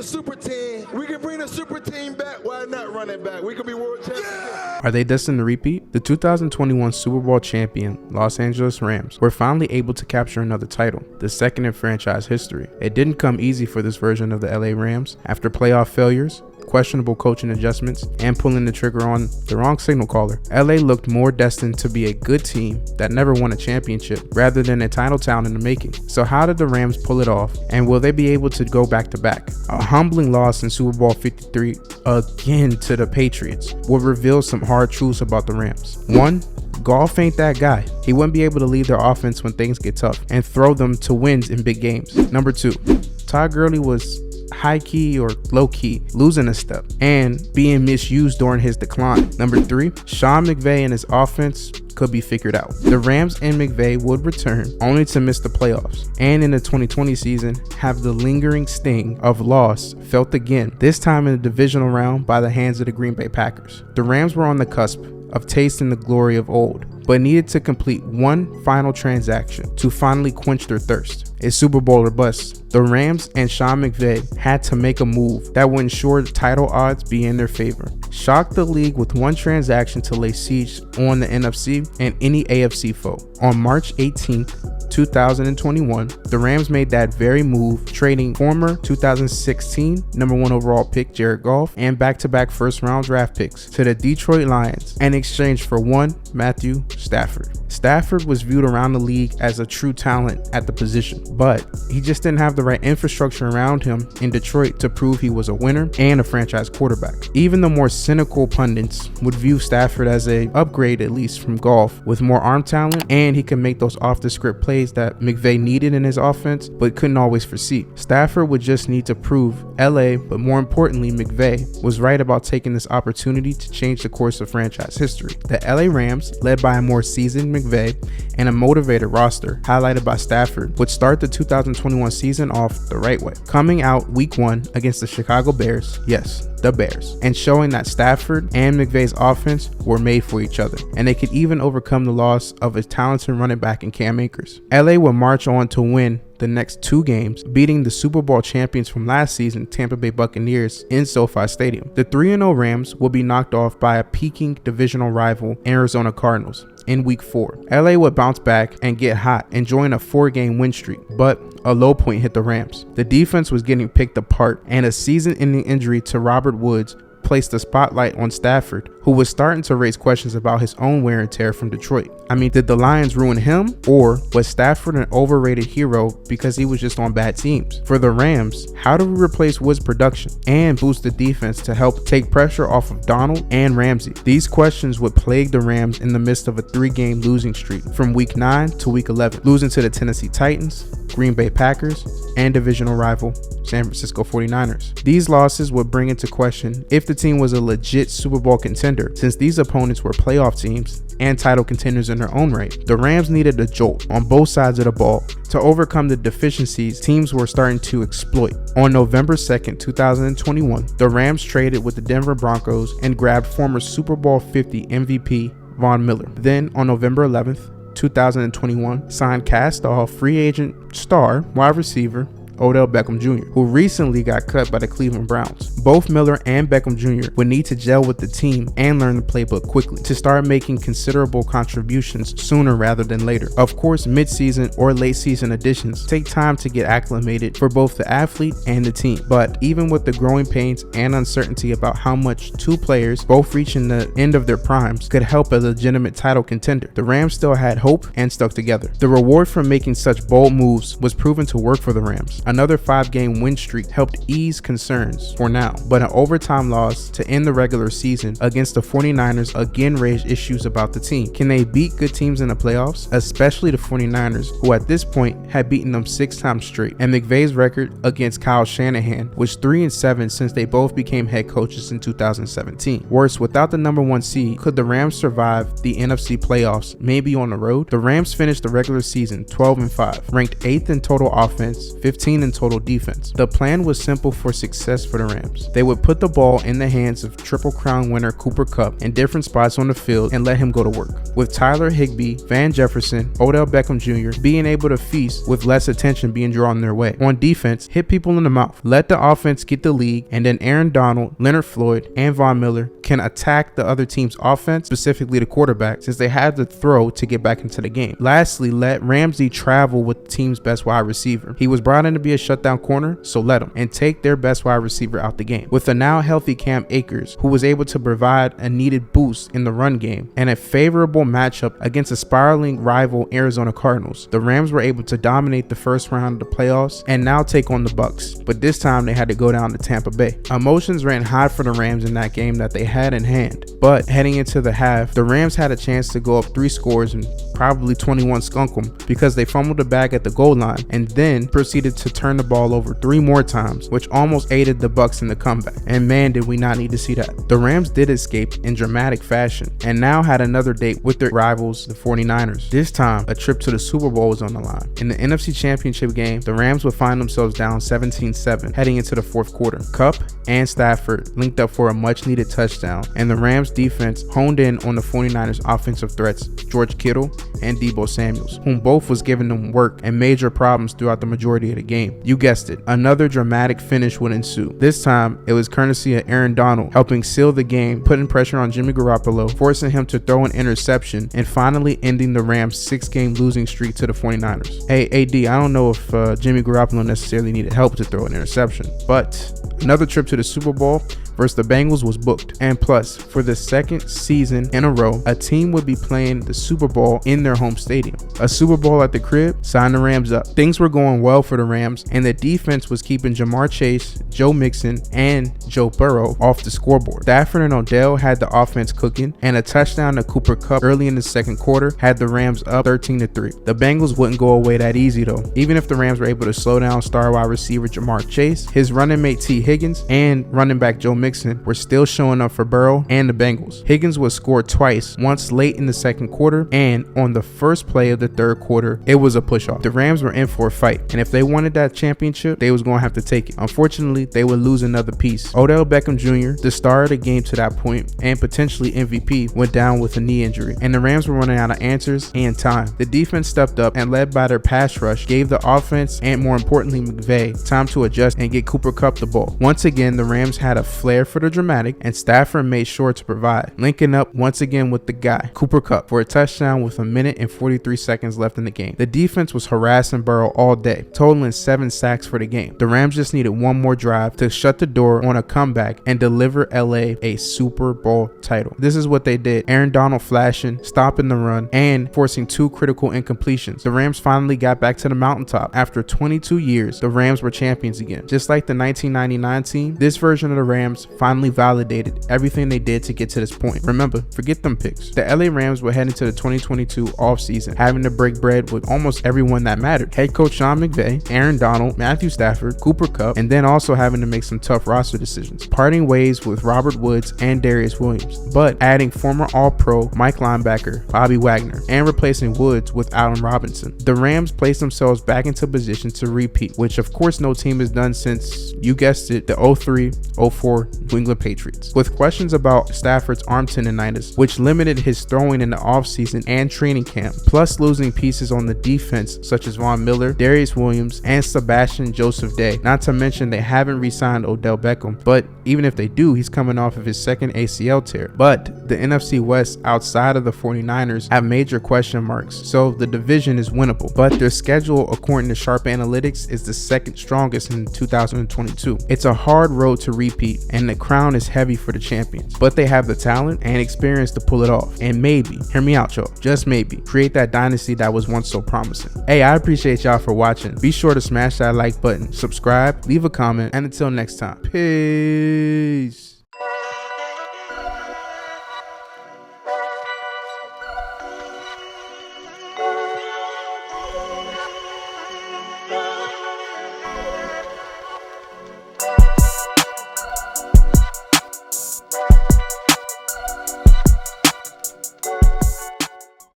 the super team. We can bring the super team back. Why not run it back? We could be world champions. Yeah! Are they destined to repeat? The 2021 Super Bowl champion Los Angeles Rams were finally able to capture another title, the second in franchise history. It didn't come easy for this version of the LA Rams. After playoff failures, questionable coaching adjustments, and pulling the trigger on the wrong signal caller, LA looked more destined to be a good team that never won a championship rather than a title town in the making. So how did the Rams pull it off, and will they be able to go back to back? A humbling loss in Super Bowl 53 again to the Patriots will reveal some hard truths about the Rams. 1. Goff ain't that guy. He wouldn't be able to lead their offense when things get tough and throw them to wins in big games. Number 2. Todd Gurley was high-key or low-key losing a step and being misused during his decline. Number 3, Sean McVay and his offense could be figured out. The Rams and McVay would return only to miss the playoffs, and in the 2020 season have the lingering sting of loss felt again, this time in the divisional round by the hands of the Green Bay Packers. The Rams were on the cusp of tasting the glory of old, but needed to complete one final transaction to finally quench their thirst. It's Super Bowl or bust. The Rams and Sean McVay had to make a move that would ensure the title odds be in their favor. Shock the league with one transaction to lay siege on the NFC and any AFC foe. On March 18th, 2021, the Rams made that very move, trading former 2016 number 1 overall pick Jared Goff and back-to-back first-round draft picks to the Detroit Lions in exchange for one Matthew Stafford. Stafford was viewed around the league as a true talent at the position, but he just didn't have the right infrastructure around him in Detroit to prove he was a winner and a franchise quarterback. Even the more cynical pundits would view Stafford as an upgrade, at least from Goff, with more arm talent, and he could make those off-the-script plays that McVay needed in his offense but couldn't always foresee. Stafford would just need to prove LA, but more importantly McVay, was right about taking this opportunity to change the course of franchise history. The LA Rams, led by a more seasoned McVay and a motivated roster highlighted by Stafford, would start the 2021 season off the right way, coming out week 1 against the Chicago Bears, yes, the Bears, and showing that Stafford and McVay's offense were made for each other, and they could even overcome the loss of a talented running back in Cam Akers. LA would march on to win the next 2 games, beating the Super Bowl champions from last season, Tampa Bay Buccaneers, in SoFi Stadium. The 3-0 Rams will be knocked off by a peaking divisional rival, Arizona Cardinals, in week 4. LA would bounce back and get hot, enjoying a 4-game win streak, but a low point hit the Rams. The defense was getting picked apart, and a season-ending injury to Robert Woods placed the spotlight on Stafford, who was starting to raise questions about his own wear and tear from Detroit. I mean, did the Lions ruin him, or was Stafford an overrated hero because he was just on bad teams? For the Rams, how do we replace Woods' production and boost the defense to help take pressure off of Donald and Ramsey? These questions would plague the Rams in the midst of a 3-game losing streak from week 9 to week 11, losing to the Tennessee Titans, Green Bay Packers, and divisional rival San Francisco 49ers. These losses would bring into question if the team was a legit Super Bowl contender, since these opponents were playoff teams and title contenders in their own right. The Rams needed a jolt on both sides of the ball to overcome the deficiencies teams were starting to exploit. On November 2nd, 2021, the Rams traded with the Denver Broncos and grabbed former Super Bowl 50 MVP Von Miller. Then on November 11th, 2021, signed cast-off free agent star wide receiver Odell Beckham Jr., who recently got cut by the Cleveland Browns. Both Miller and Beckham Jr. would need to gel with the team and learn the playbook quickly to start making considerable contributions sooner rather than later. Of course, mid-season or late-season additions take time to get acclimated for both the athlete and the team, but even with the growing pains and uncertainty about how much 2 players, both reaching the end of their primes, could help a legitimate title contender, the Rams still had hope and stuck together. The reward for making such bold moves was proven to work for the Rams. Another 5-game win streak helped ease concerns for now, but an overtime loss to end the regular season against the 49ers again raised issues about the team. Can they beat good teams in the playoffs, especially the 49ers, who at this point had beaten them 6 times straight? And McVay's record against Kyle Shanahan was 3-7 since they both became head coaches in 2017. Worse, without the number 1 seed, could the Rams survive the NFC playoffs, maybe on the road? The Rams finished the regular season 12-5, ranked 8th in total offense, 15 13 in total defense. The plan was simple for success for the Rams. They would put the ball in the hands of Triple Crown winner Cooper Kupp in different spots on the field and let him go to work, with Tyler Higbee, Van Jefferson, Odell Beckham Jr. being able to feast with less attention being drawn their way. On defense, hit people in the mouth, let the offense get the lead, and then Aaron Donald, Leonard Floyd, and Von Miller can attack the other team's offense, specifically the quarterback, since they had to throw to get back into the game. Lastly, let Ramsey travel with the team's best wide receiver. He was brought in to be a shutdown corner, so let him, and take their best wide receiver out the game. With a now healthy Cam Akers, who was able to provide a needed boost in the run game, and a favorable matchup against a spiraling rival Arizona Cardinals, the Rams were able to dominate the first round of the playoffs and now take on the Bucks, but this time they had to go down to Tampa Bay. Emotions ran high for the Rams in that game that they had in hand, but heading into the half, the Rams had a chance to go up 3 scores and probably 21 skunk them because they fumbled the bag at the goal line and then proceeded to turn the ball over 3 more times, which almost aided the Bucks in the comeback. And man, did we not need to see that. The Rams did escape in dramatic fashion and now had another date with their rivals, the 49ers. This time, a trip to the Super Bowl was on the line. In the NFC Championship game, the Rams would find themselves down 17-7 heading into the fourth quarter. Kupp and Stafford linked up for a much needed touchdown, and the Rams defense honed in on the 49ers offensive threats, George Kittle and Deebo Samuels, whom both was giving them work and major problems throughout the majority of the game. You guessed it, another dramatic finish would ensue. This time, it was courtesy of Aaron Donald helping seal the game, putting pressure on Jimmy Garoppolo, forcing him to throw an interception, and finally ending the Rams' 6-game losing streak to the 49ers. Hey, AD, I don't know if Jimmy Garoppolo necessarily needed help to throw an interception, but another trip to the Super Bowl versus the Bengals was booked. And plus, for the second season in a row, a team would be playing the Super Bowl in their home stadium. A Super Bowl at the crib, sign the Rams up. Things were going well for the Rams, and the defense was keeping Jamar Chase, Joe Mixon, and Joe Burrow off the scoreboard. Stafford and Odell had the offense cooking, and a touchdown to Cooper Kupp early in the second quarter had the Rams up 13-3. The Bengals wouldn't go away that easy though. Even if the Rams were able to slow down star wide receiver Jamar Chase, his running mate T. Higgins, and running back Joe Mixon were still showing up for Burrow and the Bengals. Higgins was scored twice, once late in the second quarter, and on the first play of the third quarter, it was a push-off. The Rams were in for a fight, and if they wanted that championship, they was going to have to take it. Unfortunately, they would lose another piece. Odell Beckham Jr., the star of the game to that point, and potentially MVP, went down with a knee injury, and the Rams were running out of answers and time. The defense stepped up and, led by their pass rush, gave the offense, and more importantly McVay, time to adjust and get Cooper Kupp the ball. Once again, the Rams had a flair for the dramatic, and Stafford made sure to provide, linking up once again with the guy, Cooper Kupp, for a touchdown with 1 minute and 43 seconds left in the game. The defense was harassing Burrow all day, totaling 7 sacks for the game. The Rams just needed one more drive to shut the door on a comeback and deliver LA a Super Bowl title. This is what they did. Aaron Donald flashing, stopping the run, and forcing 2 critical incompletions. The Rams finally got back to the mountaintop. After 22 years, the Rams were champions again. Just like the 1999 team, this version of the Rams finally validated everything they did to get to this point. Remember, forget them picks. The LA Rams were heading to the 2022 offseason, having to break bread with almost everyone that mattered. Head coach Sean McVay, Aaron Donald, Matthew Stafford, Cooper Kupp, and then also having to make some tough roster decisions. Parting ways with Robert Woods and Darius Williams, but adding former All-Pro Mike linebacker Bobby Wagner and replacing Woods with Allen Robinson. The Rams placed themselves back into position to repeat, which of course no team has done since, you guessed it, the 03-04 New England Patriots. With questions about Stafford's arm tendonitis, which limited his throwing in the offseason and training camp, plus losing pieces on the defense such as Von Miller, Darius Williams, and Sebastian Joseph Day. Not to mention they haven't re-signed Odell Beckham, but even if they do, he's coming off of his second ACL tear. But the NFC West outside of the 49ers have major question marks, so the division is winnable. But their schedule, according to Sharp Analytics, is the second strongest in 2022. It's a hard road to repeat, and the crown is heavy for the champions, but they have the talent and experience to pull it off, and maybe, hear me out y'all, just maybe, create that dynasty that was once so promising. Hey, I appreciate y'all for watching. Be sure to smash that like button, subscribe, leave a comment, and until next time, peace.